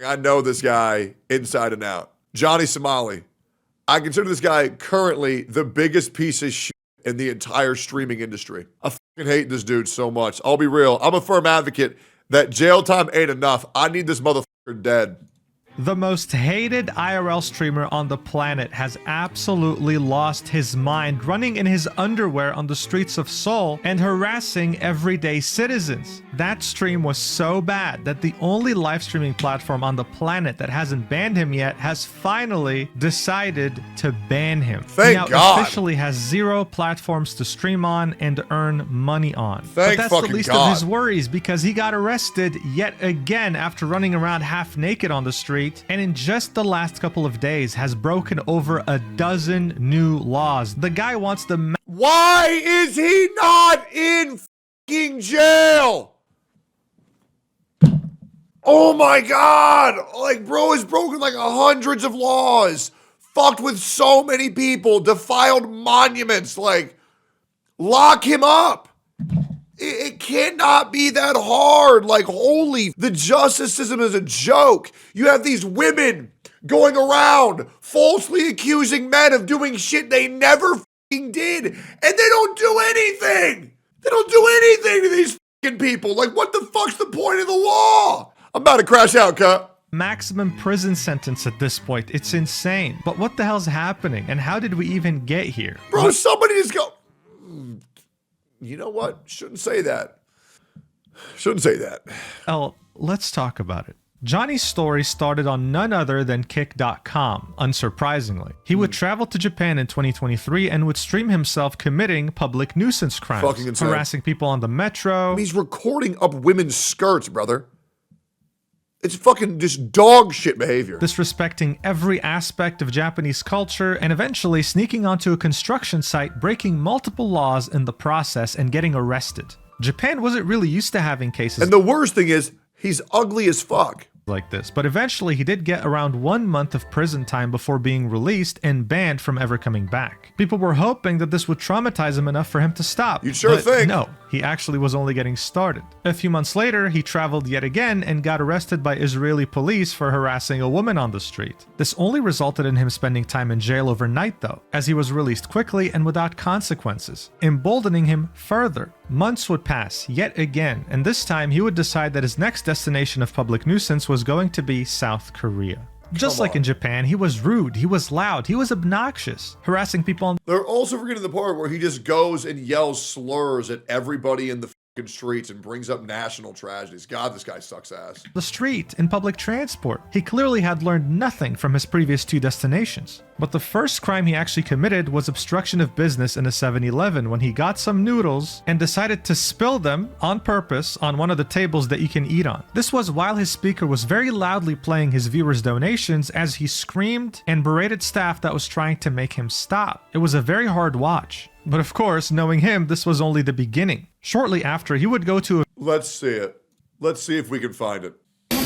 I know this guy inside and out. Johnny Somali. I consider this guy currently the biggest piece of shit in the entire streaming industry. I fucking hate this dude so much. I'll be real. I'm a firm advocate that jail time ain't enough. I need this motherfucker dead. The most hated IRL streamer on the planet has absolutely lost his mind, running in his underwear on the streets of Seoul and harassing everyday citizens. That stream was so bad that the only live streaming platform on the planet that hasn't banned him yet has finally decided to ban him. Thank He now God. officially has 0 platforms to stream on and earn money on. Thank but that's the fucking least God. of his worries, because he got arrested yet again after running around half naked on the street, and in just the last couple of days has broken over a dozen new laws. The guy wants the Why is he not in fucking jail? Oh my God. Like, bro has broken like hundreds of laws, fucked with so many people, defiled monuments. Like, lock him up. It cannot be that hard. Like, holy, the justice system is a joke. You have these women going around falsely accusing men of doing shit they never fucking did, and they don't do anything. They don't do anything to these fucking people. Like, what the fuck's the point of the law? I'm about to crash out, cut. maximum prison sentence at this point. It's insane. But what the hell's happening? And how did we even get here? Bro, somebody just go... You know what? Shouldn't say that. Shouldn't say that. Oh, let's talk about it. Johnny's story started on none other than Kick.com, unsurprisingly. He would travel to Japan in 2023 and would stream himself committing public nuisance crimes, Fucking insane. harassing people on the metro. He's recording up women's skirts, brother. It's fucking just dog shit behavior. Disrespecting every aspect of Japanese culture, and eventually sneaking onto a construction site, breaking multiple laws in the process and getting arrested. Japan wasn't really used to having cases And the worst thing is, he's ugly as fuck. like this, but eventually he did get around 1 month of prison time before being released and banned from ever coming back. People were hoping that this would traumatize him enough for him to stop. You'd sure but think. No, he actually was only getting started. A few months later, he traveled yet again and got arrested by Israeli police for harassing a woman on the street. This only resulted in him spending time in jail overnight though, as he was released quickly and without consequences, emboldening him further. Months would pass yet again, and this time he would decide that his next destination of public nuisance was going to be South Korea. Just like in Japan, he was rude, he was loud, he was obnoxious, harassing people on They're also forgetting the part where he just goes and yells slurs at everybody in the fucking streets and brings up national tragedies. God, this guy sucks ass. the street, in public transport. He clearly had learned nothing from his previous 2 destinations. But the first crime he actually committed was obstruction of business in a 7-Eleven when he got some noodles and decided to spill them on purpose on one of the tables that you can eat on. This was while his speaker was very loudly playing his viewers' donations as he screamed and berated staff that was trying to make him stop. It was a very hard watch. But of course, knowing him, this was only the beginning. Shortly after, he would go to a Let's see it. Let's see if we can find it. You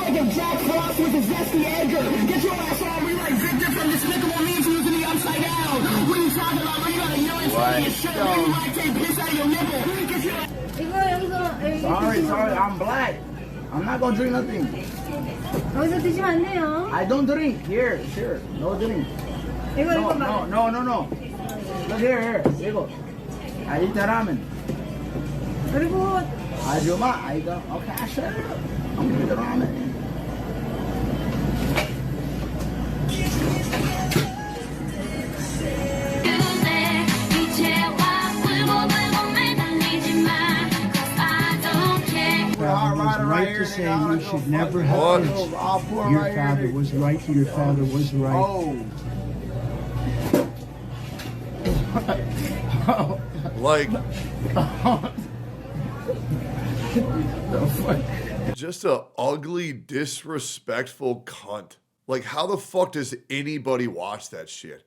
like a Jack Frost with a zesty Edgar. Get your ass on. We like Victor from Despicable Me using the upside down. What are you talking about? What are you got a urine stain in your shirt? What you like take piss out of your nipple? Get your Sorry, I'm black. I'm not gonna drink nothing. 여기서 드시면 안 돼요. I don't drink. Here, sure. No drink. 이거 No. Look here. 이거. I eat the ramen. 그리고 아줌마, I don't. Okay, sure. I'm gonna eat the ramen. Was right to say you should never have this. Your father was right. Your father was right. Oh. Like, just a ugly, disrespectful cunt. Like, how the fuck does anybody watch that shit?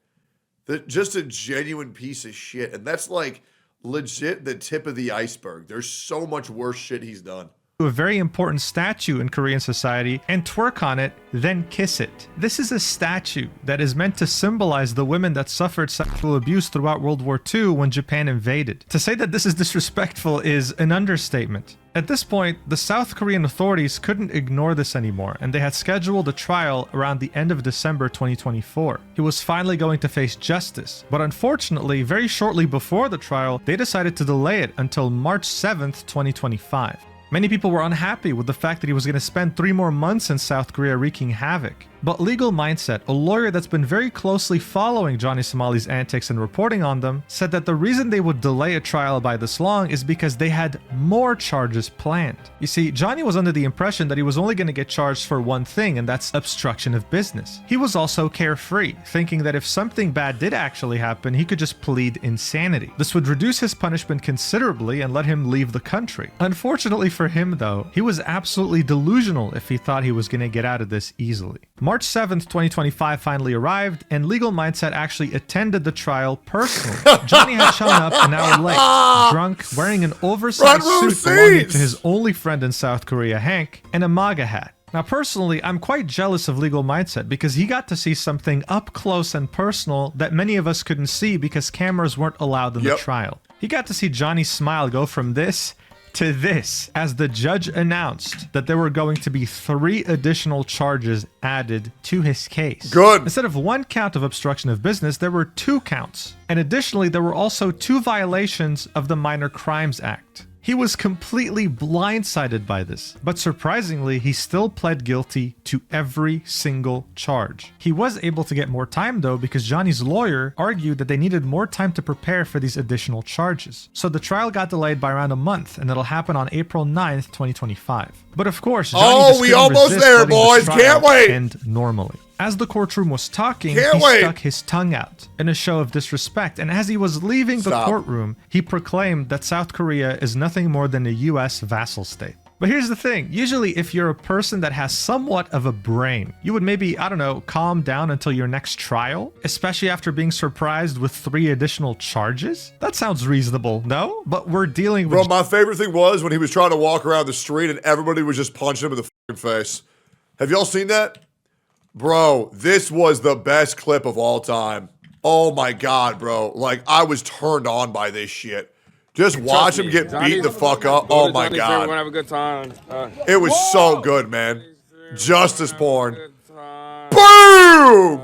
Just a genuine piece of shit. And that's like legit the tip of the iceberg. There's so much worse shit he's done. a very important statue in Korean society and twerk on it, then kiss it. This is a statue that is meant to symbolize the women that suffered sexual abuse throughout World War II when Japan invaded. To say that this is disrespectful is an understatement. At this point, the South Korean authorities couldn't ignore this anymore, and they had scheduled a trial around the end of December 2024. He was finally going to face justice, but unfortunately, very shortly before the trial, they decided to delay it until March 7th, 2025. Many people were unhappy with the fact that he was going to spend 3 more months in South Korea wreaking havoc. But Legal Mindset, a lawyer that's been very closely following Johnny Somali's antics and reporting on them, said that the reason they would delay a trial by this long is because they had more charges planned. You see, Johnny was under the impression that he was only going to get charged for one thing, and that's obstruction of business. He was also carefree, thinking that if something bad did actually happen, he could just plead insanity. This would reduce his punishment considerably and let him leave the country. Unfortunately for him, though, he was absolutely delusional if he thought he was going to get out of this easily. March 7th, 2025 finally arrived, and Legal Mindset actually attended the trial personally. Johnny had shown up an hour late, drunk, wearing an oversized suit belonging to his only friend in South Korea, Hank, and a MAGA hat. Now, personally, I'm quite jealous of Legal Mindset because he got to see something up close and personal that many of us couldn't see because cameras weren't allowed in the trial. He got to see Johnny's smile go from this to this as the judge announced that there were going to be 3 additional charges added to his case. Good. Instead of 1 count of obstruction of business, there were 2 counts. And additionally, there were also 2 violations of the Minor Crimes Act. He was completely blindsided by this, but surprisingly, he still pled guilty to every single charge. He was able to get more time though because Johnny's lawyer argued that they needed more time to prepare for these additional charges. So the trial got delayed by around a month and it'll happen on April 9th, 2025. But of course, Johnny just we couldn't almost resist there, letting the boys. trial Can't wait. end normally. As the courtroom was talking, Can't he wait. stuck his tongue out in a show of disrespect, and as he was leaving the courtroom, he proclaimed that South Korea is nothing more than a US vassal state. But here's the thing, usually if you're a person that has somewhat of a brain, you would maybe, I don't know, calm down until your next trial, especially after being surprised with 3 additional charges? That sounds reasonable, no? But we're dealing with— Bro, my favorite thing was when he was trying to walk around the street and everybody was just punching him in the fucking face. Have y'all seen that? Bro, this was the best clip of all time. Oh my God, bro. Like, I was turned on by this shit. Just watch him get beat the fuck up. Oh my God. We're gonna have a good time. It was so good, man. Justice porn. Boom!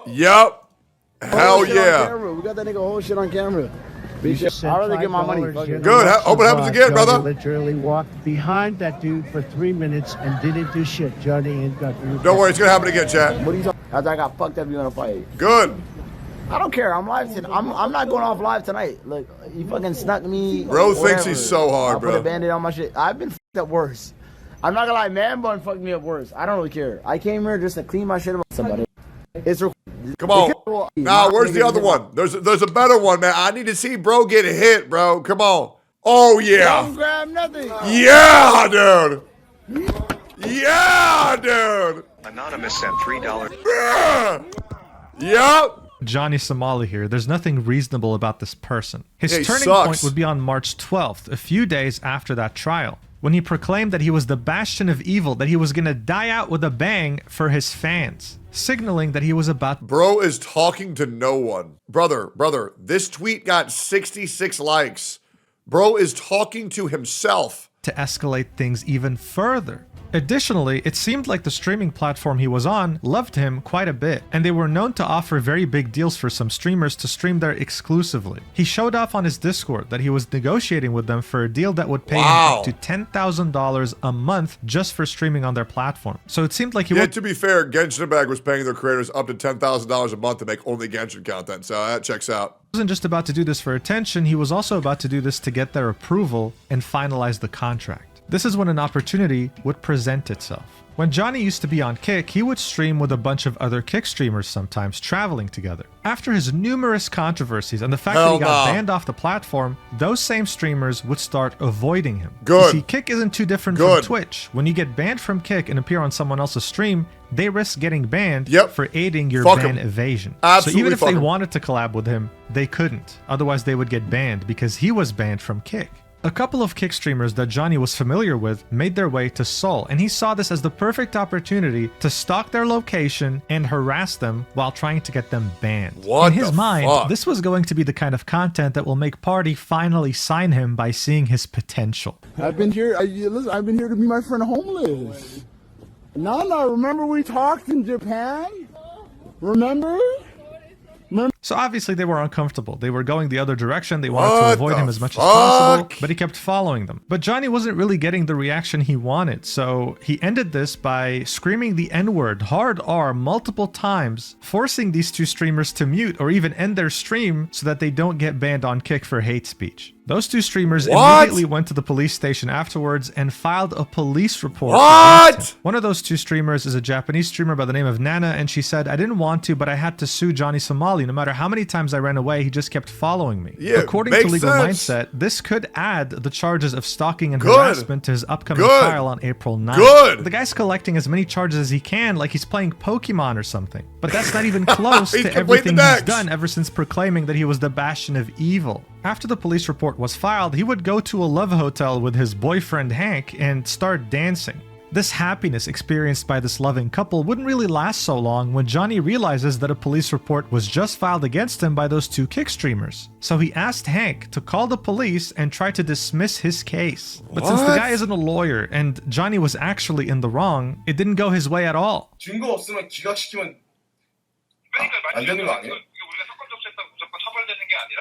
Yep. Hell yeah. We got that nigga whole shit on camera. You just said I'd rather get my $5 money. you're Good. not Hope it happens surprised. again, brother. Johnny literally walked behind that dude for 3 minutes and didn't do shit. Johnny ain't got to. Don't worry, it's gonna happen again, chat. What are you talking? After I got fucked up, you wanna fight? Good. I don't care. I'm live tonight. I'm not going off live tonight. Look, you fucking snuck me. Bro whatever. thinks he's so hard, I bro. put a band-aid on my shit. I've been fucked up worse. I'm not gonna lie, man bun fucked me up worse. I don't really care. I came here just to clean my shit up with somebody. It's Come on. Nah, where's the other one? There's a better one, man. I need to see bro get hit, bro. Come on. Oh, yeah. Don't grab nothing. Yeah, dude. Yeah, dude. Anonymous sent $3. Yeah. Yep. Johnny Somali here. There's nothing reasonable about this person. His Yeah, he turning sucks. point would be on March 12th, a few days after that trial, when he proclaimed that he was the bastion of evil, that he was going to die out with a bang for his fans, signaling that he was about— Bro is talking to no one. Brother, this tweet got 66 likes. Bro is talking to himself. to escalate things even further. Additionally, it seemed like the streaming platform he was on loved him quite a bit, and they were known to offer very big deals for some streamers to stream there exclusively. He showed off on his Discord that he was negotiating with them for a deal that would pay him up to $10,000 a month just for streaming on their platform. So it seemed like he to be fair, Genshin Impact was paying their creators up to $10,000 a month to make only Genshin content, so that checks out. wasn't just about to do this for attention, he was also about to do this to get their approval and finalize the contract. This is when an opportunity would present itself. When Johnny used to be on Kick, he would stream with a bunch of other Kick streamers sometimes, traveling together. After his numerous controversies and the fact that he got banned off the platform, those same streamers would start avoiding him. You see, Kick isn't too different from Twitch. When you get banned from Kick and appear on someone else's stream, they risk getting banned for aiding your ban evasion. So even if they wanted to collab with him, they couldn't. Otherwise, they would get banned because he was banned from Kick. A couple of kick streamers that Johnny was familiar with made their way to Seoul, and he saw this as the perfect opportunity to stalk their location and harass them while trying to get them banned. What In his the mind, fuck? this was going to be the kind of content that will make Party finally sign him by seeing his potential. I've been here. Listen, I've been here to be my friend homeless. No, remember we talked in Japan? Remember? So obviously they were uncomfortable. They were going the other direction. They wanted to What avoid the him as much as possible, fuck? but he kept following them. But Johnny wasn't really getting the reaction he wanted, so he ended this by screaming the N-word, hard R, multiple times, forcing these two streamers to mute or even end their stream so that they don't get banned on Kick for hate speech. Those two streamers What? immediately went to the police station afterwards and filed a police report. What? against him. One of those two streamers is a Japanese streamer by the name of Nana, and she said, "I didn't want to, but I had to sue Johnny Somali. No matter how many times I ran away, he just kept following me." Yeah, According to makes Legal sense. Mindset, this could add the charges of stalking and Good. harassment to his upcoming Good. trial on April 9th. Good. The guy's collecting as many charges as he can, like he's playing Pokemon or something. But that's not even close He's to completing everything the he's decks. done ever since proclaiming that he was the bastion of evil. After the police report was filed, he would go to a love hotel with his boyfriend Hank and start dancing. This happiness experienced by this loving couple wouldn't really last so long when Johnny realizes that a police report was just filed against him by those two kick streamers. So he asked Hank to call the police and try to dismiss his case. But since the What? guy isn't a lawyer and Johnny was actually in the wrong, it didn't go his way at all. 증거 없으면 기각시키면 안 되는 거 아니에요? 우리가 사건 접수했다고 무조건 처벌되는 게 아니라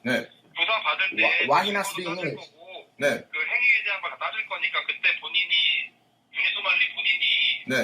네. 조사 받을 때 Why he not speaking 따질 English? 거고 네. 그 행위에 대한 걸 다 따질 거니까 그때 본인이 유니소말리 본인이 네.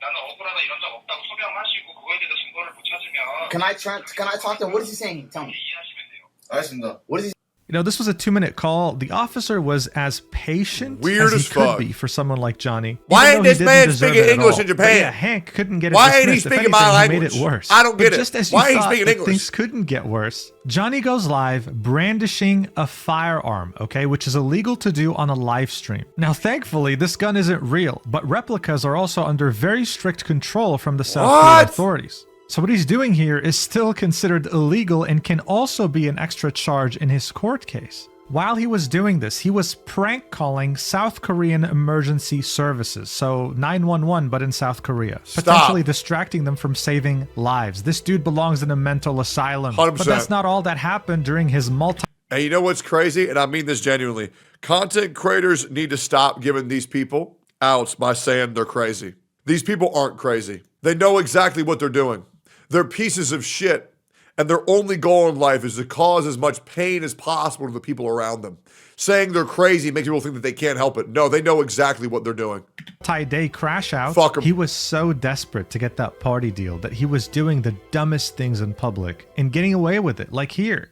나는 억울하다 이런 적 없다고 소명하시고 그거에 대해서 증거를 못 찾으면 Can I talk to him? What is he saying? Tell me. 이해하시면 돼요. 알겠습니다. What is he? You know, this was a 2-minute call. The officer was as patient Weird as he as could fuck. be for someone like Johnny. Why even ain't though he this didn't man deserve speaking it at English all. in But Japan? yeah, Hank couldn't get it Why ain't he dismissed. If speaking my anything, he made language? it worse. I don't get but it. just as Why you ain't he thought speaking that English? things couldn't get worse, Johnny goes live brandishing a firearm, okay, which is illegal to do on a live stream. Now, thankfully, this gun isn't real, but replicas are also under very strict control from the South Korean What? authorities. So what he's doing here is still considered illegal and can also be an extra charge in his court case. While he was doing this, he was prank calling South Korean emergency services, so 911 but in South Korea, potentially distracting them from saving lives. This dude belongs in a mental asylum. 100%. But that's not all that happened during his And you know what's crazy? And I mean this genuinely. Content creators need to stop giving these people outs by saying they're crazy. These people aren't crazy. They know exactly what they're doing. They're pieces of shit. And their only goal in life is to cause as much pain as possible to the people around them. Saying they're crazy makes people think that they can't help it. No, they know exactly what they're doing. multi-day crash out. Fuck 'em. He was so desperate to get that party deal that he was doing the dumbest things in public and getting away with it, like here.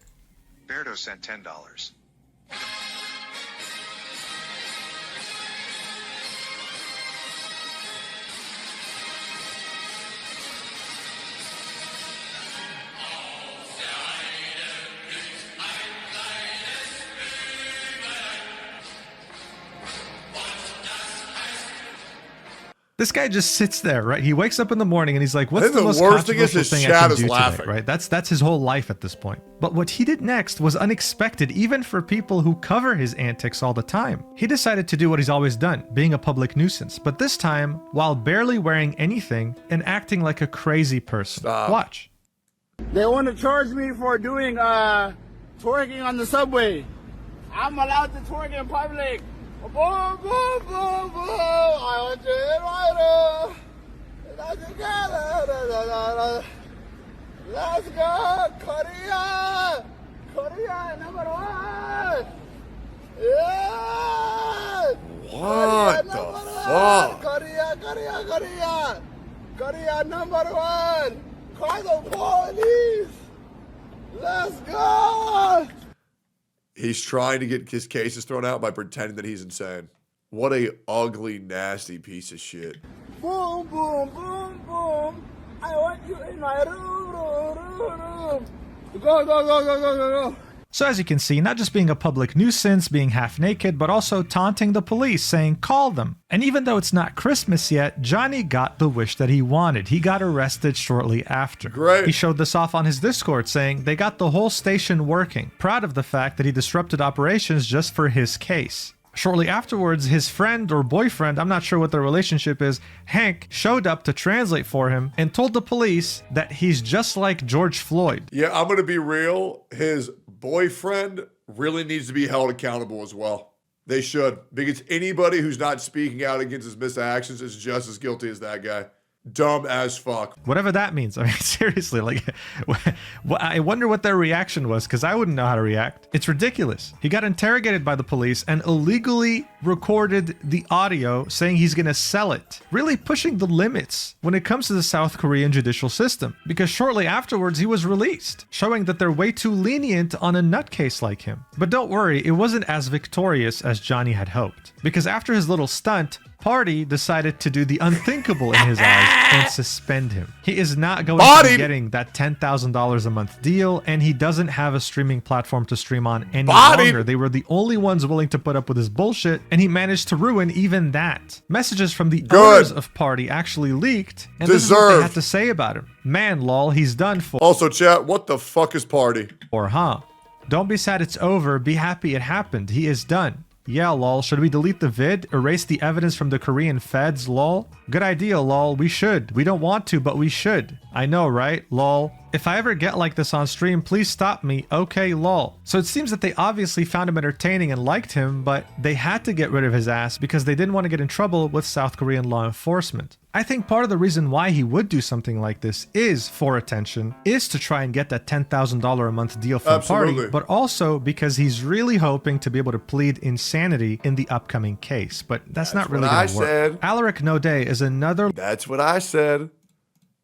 Berto sent $10. This guy just sits there, right? He wakes up in the morning and he's like, what's think the the most worst thing is controversial his thing I chat can is do laughing. today, right? That's his whole life at this point. But what he did next was unexpected, even for people who cover his antics all the time. He decided to do what he's always done, being a public nuisance, but this time while barely wearing anything and acting like a crazy person. Stop. Watch. They want to charge me for doing twerking on the subway. I'm allowed to twerk in public. Boom, boom, boom, boom. I want you in right. Let's go, Korea! Korea #1! Yeah! What the fuck? Korea! Korea #1! Call the police! Let's go! He's trying to get his cases thrown out by pretending that he's insane. What a ugly, nasty piece of shit. Boom, boom, boom, boom. I want you in my room. Go. So as you can see, not just being a public nuisance, being half naked, but also taunting the police, saying call them. And even though it's not Christmas yet, Johnny got the wish that he wanted. He got arrested shortly after. Great. He showed this off on his Discord, saying they got the whole station working, proud of the fact that he disrupted operations just for his case. Shortly afterwards, his friend or boyfriend, I'm not sure what their relationship is, Hank, showed up to translate for him and told the police that he's just like George Floyd. Yeah, I'm gonna be real. His boyfriend really needs to be held accountable as well. They should, because anybody who's not speaking out against his misactions is just as guilty as that guy. Dumb as fuck. Whatever that means. I mean, seriously, like, I wonder what their reaction was, because I wouldn't know how to react. It's ridiculous. He got interrogated by the police and illegally recorded the audio saying he's going to sell it, really pushing the limits when it comes to the South Korean judicial system, because shortly afterwards he was released, showing that they're way too lenient on a nutcase like him. But don't worry, it wasn't as victorious as Johnny had hoped, because after his little stunt, Party decided to do the unthinkable in his eyes and suspend him. He is not going to be getting that $10,000 a month deal, and he doesn't have a streaming platform to stream on any longer. They were the only ones willing to put up with his bullshit, and he managed to ruin even that. Messages from the owners of Party actually leaked, and this is what they had to say about him. Man, lol, he's done for. Also, chat, what the fuck is Party? Or huh? Don't be sad it's over, be happy it happened. He is done. Yeah, lol. Should we delete the vid? Erase the evidence from the Korean feds, lol? Good idea, lol. We should. We don't want to, but we should. I know, right? Lol. If I ever get like this on stream, please stop me. Okay, lol. So it seems that they obviously found him entertaining and liked him, but they had to get rid of his ass because they didn't want to get in trouble with South Korean law enforcement. I think part of the reason why he would do something like this is for attention, is to try and get that $10,000 a month deal from Party, but also because he's really hoping to be able to plead insanity in the upcoming case. But that's not really going to work. Alaric No Day is another... That's what I said.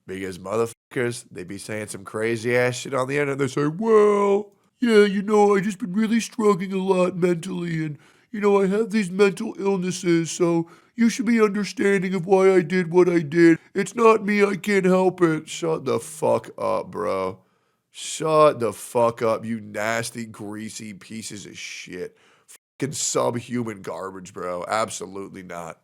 Because motherfuckers, they be saying some crazy ass shit on the internet. They say, well, yeah, you know, I just been really struggling a lot mentally, and, you know, I have these mental illnesses, so you should be understanding of why I did what I did. It's not me, I can't help it. Shut the fuck up, bro. Shut the fuck up, you nasty, greasy pieces of shit. Fucking subhuman garbage, bro. Absolutely not.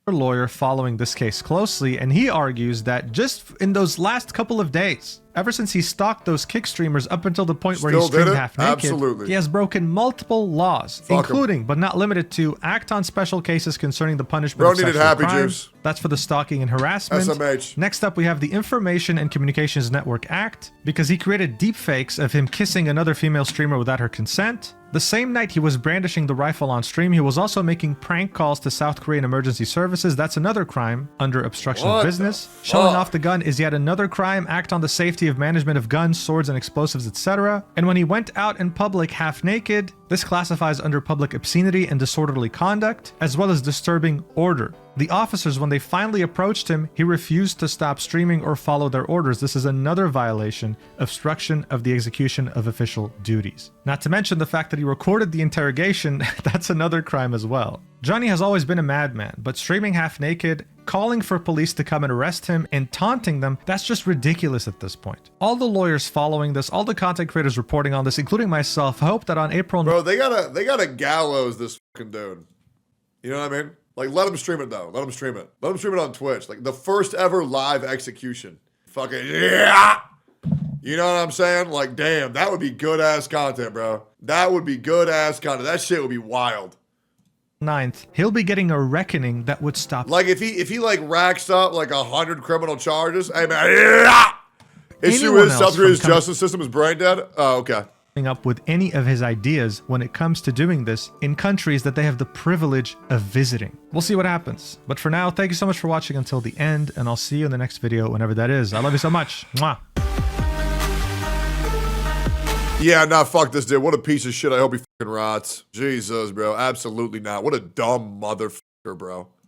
Lawyer following this case closely, and he argues that just in those last couple of days, ever since he stalked those kick streamers up until the point where he streamed half naked, he has broken multiple laws, including but not limited to act on special cases concerning the punishment of sexual crimes. That's for the stalking and harassment. SMH. Next up, we have the Information and Communications Network Act, because he created deepfakes of him kissing another female streamer without her consent. The same night he was brandishing the rifle on stream, he was also making prank calls to South Korean emergency services. That's another crime under obstruction of business. Showing off the gun is yet another crime. Act on the safety of management of guns, swords, and explosives, etc. And when he went out in public half naked, this classifies under public obscenity and disorderly conduct, as well as disturbing order. The officers, when they finally approached him, he refused to stop streaming or follow their orders. This is another violation, obstruction of the execution of official duties. Not to mention the fact that he recorded the interrogation, that's another crime as well. Johnny has always been a madman, but streaming half naked, calling for police to come and arrest him, and taunting them, that's just ridiculous at this point. All the lawyers following this, all the content creators reporting on this, including myself, hope that on April... Bro, they gotta gallows this fucking dude. You know what I mean? Like, let him stream it, though. Let him stream it. Let him stream it on Twitch. Like, the first ever live execution. Fucking, yeah! You know what I'm saying? Like, damn, that would be good-ass content, bro. That would be good-ass content. That shit would be wild. 9th, he'll be getting a reckoning that would stop... Like, if he like, racks up, like, 100 criminal charges, hey, man, yeah! Issue is South Korea's justice system is brain dead? Oh, okay. Up with any of his ideas when it comes to doing this in countries that they have the privilege of visiting. We'll see what happens. But for now, thank you so much for watching until the end, and I'll see you in the next video whenever that is. I love you so much. Mwah. Yeah, nah, fuck this dude. What a piece of shit. I hope he fucking rots. Jesus, bro. Absolutely not. What a dumb motherfucker, bro.